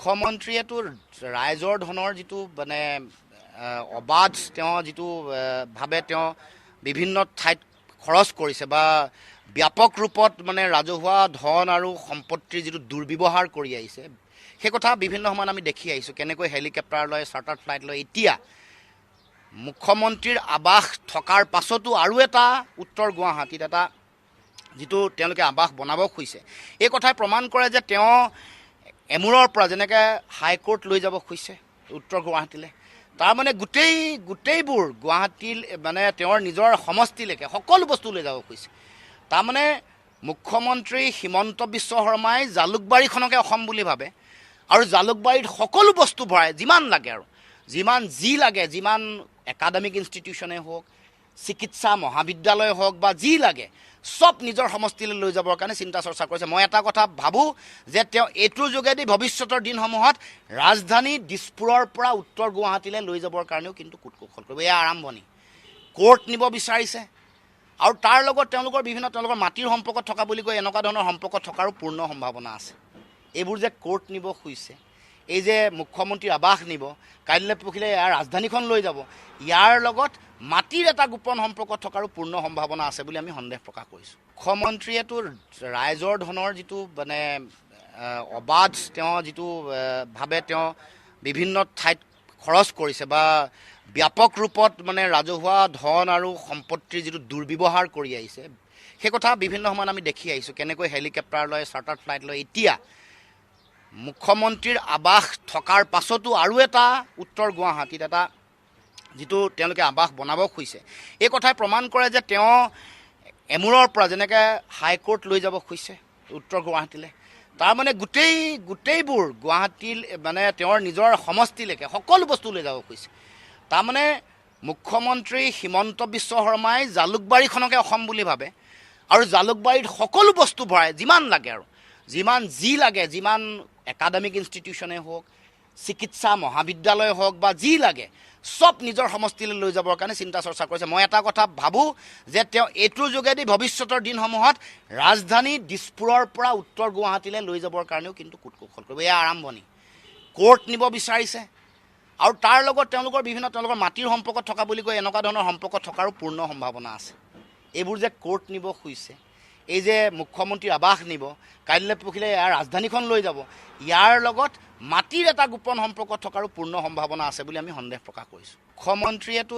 মুখ্যমন্ত্ৰীয়েতো ৰাইজৰ ধনৰ যিটো মানে অবাধ তেওঁ যিটো ভাৱে তেওঁ বিভিন্ন ঠাইত খৰচ কৰিছে বা ব্যাপক ৰূপত মানে ৰাজহুৱা ধন আৰু সম্পত্তিৰ যিটো দুৰ্ব্যৱহাৰ কৰি আহিছে সেই কথা বিভিন্ন সময়ত আমি দেখি আহিছোঁ কেনেকৈ হেলিকপ্টাৰ লৈ চাৰ্টাৰ ফ্লাইট লৈ এতিয়া মুখ্যমন্ত্ৰীৰ আৱাস থকাৰ পাছতো আৰু এটা উত্তৰ গুৱাহাটীত এটা যিটো তেওঁলোকে আৱাস বনাব খুজিছে এই কথাই প্ৰমাণ কৰে যে তেওঁ এমূৰৰ পৰা যেনেকৈ হাইকোৰ্ট লৈ যাব খুজিছে উত্তৰ গুৱাহাটীলৈ তাৰ মানে গোটেইবোৰ গুৱাহাটীৰ মানে তেওঁৰ নিজৰ সমষ্টিলৈকে সকলো বস্তু লৈ যাব খুজিছে তাৰমানে মুখ্যমন্ত্ৰী হিমন্ত বিশ্ব শৰ্মাই জালুকবাৰীখনকে অসম বুলি ভাবে আৰু জালুকবাৰীত সকলো বস্তু ভৰাই যিমান লাগে আৰু যি লাগে যিমান একাডেমিক ইনষ্টিটিউশ্যনে হওক চিকিৎসা মহাবিদ্যালয় হওক বা যি লাগে সব নিজৰ সমষ্টিলৈ লৈ যাবৰ কাৰণে চিন্তা চৰ্চা কৰিছে মই এটা কথা ভাবোঁ যে তেওঁ এইটোৰ যোগেদি ভৱিষ্যতৰ দিনসমূহত ৰাজধানী দিছপুৰৰ পৰা উত্তৰ গুৱাহাটীলৈ লৈ যাবৰ কাৰণেও কিন্তু কুটকৌশল কৰিব এয়া আৰম্ভণি কোৰ্ট নিব বিচাৰিছে আৰু তাৰ লগত তেওঁলোকৰ তেওঁলোকৰ মাটিৰ সম্পৰ্কত থকা বুলি কৈ এনেকুৱা ধৰণৰ সম্পৰ্ক থকাৰো পূৰ্ণ সম্ভাৱনা আছে এইবোৰ যে কোৰ্ট নিব খুজিছে এই যে মুখ্যমন্ত্ৰীৰ আৱাস নিব কাইলৈ পৰহিলৈ ইয়াৰ ৰাজধানীখন লৈ যাব ইয়াৰ লগত মাটিৰ এটা গোপন সম্পৰ্ক থকাৰো পূৰ্ণ সম্ভাৱনা আছে বুলি আমি সন্দেহ প্ৰকাশ কৰিছোঁ মুখ্যমন্ত্ৰীয়েতো ৰাইজৰ ধনৰ যিটো মানে অবাধ তেওঁ যিটো ভাৱে তেওঁ বিভিন্ন ঠাইত খৰচ কৰিছে বা ব্যাপক ৰূপত মানে ৰাজহুৱা ধন আৰু সম্পত্তিৰ যিটো দুৰ্ব্যৱহাৰ কৰি আহিছে সেই কথা বিভিন্ন সময়ত আমি দেখি আহিছোঁ কেনেকৈ হেলিকপ্টাৰ লৈ চাৰ্টাৰ ফ্লাইট লৈ এতিয়া মুখ্যমন্ত্ৰীৰ আৱাস থকাৰ পাছতো আৰু এটা উত্তৰ গুৱাহাটীত এটা যিটো তেওঁলোকে আৱাস বনাব খুজিছে এই কথাই প্ৰমাণ কৰে যে তেওঁ এমূৰৰ পৰা যেনেকৈ হাইকোৰ্ট লৈ যাব খুজিছে উত্তৰ গুৱাহাটীলৈ তাৰ মানে গোটেইবোৰ গুৱাহাটীৰ মানে তেওঁৰ নিজৰ সমষ্টিলৈকে সকলো বস্তু লৈ যাব খুজিছে তাৰমানে মুখ্যমন্ত্ৰী হিমন্ত বিশ্ব শৰ্মাই জালুকবাৰীখনকে অসম বুলি ভাবে আৰু জালুকবাৰীত সকলো বস্তু ভৰাই যিমান লাগে আৰু যি লাগে যিমান একাডেমিক ইনষ্টিটিউশ্যনে হওক চিকিৎসা মহাবিদ্যালয় হওক বা যি লাগে সব নিজৰ সমষ্টিলৈ লৈ যাবৰ কাৰণে চিন্তা চৰ্চা কৰিছে মই এটা কথা ভাবোঁ যে তেওঁ এইটোৰ যোগেদি ভৱিষ্যতৰ দিনসমূহত ৰাজধানী দিছপুৰৰ পৰা উত্তৰ গুৱাহাটীলৈ লৈ যাবৰ কাৰণেও কিন্তু কুটকৌশল কৰিব এয়া আৰম্ভণি কোৰ্ট নিব বিচাৰিছে আৰু তাৰ লগত তেওঁলোকৰ তেওঁলোকৰ মাটিৰ সম্পৰ্কত থকা বুলি কৈ এনেকুৱা ধৰণৰ সম্পৰ্ক থকাৰো পূৰ্ণ সম্ভাৱনা আছে এইবোৰ যে কোৰ্ট নিব খুজিছে এই যে মুখ্যমন্ত্ৰীৰ আৱাস নিব কাইলৈ পৰহিলৈ ইয়াৰ ৰাজধানীখন লৈ যাব ইয়াৰ লগত মাটিৰ এটা গোপন সম্পৰ্ক থকাৰো পূৰ্ণ সম্ভাৱনা আছে বুলি আমি সন্দেহ প্ৰকাশ কৰিছোঁ মুখ্যমন্ত্ৰীয়েতো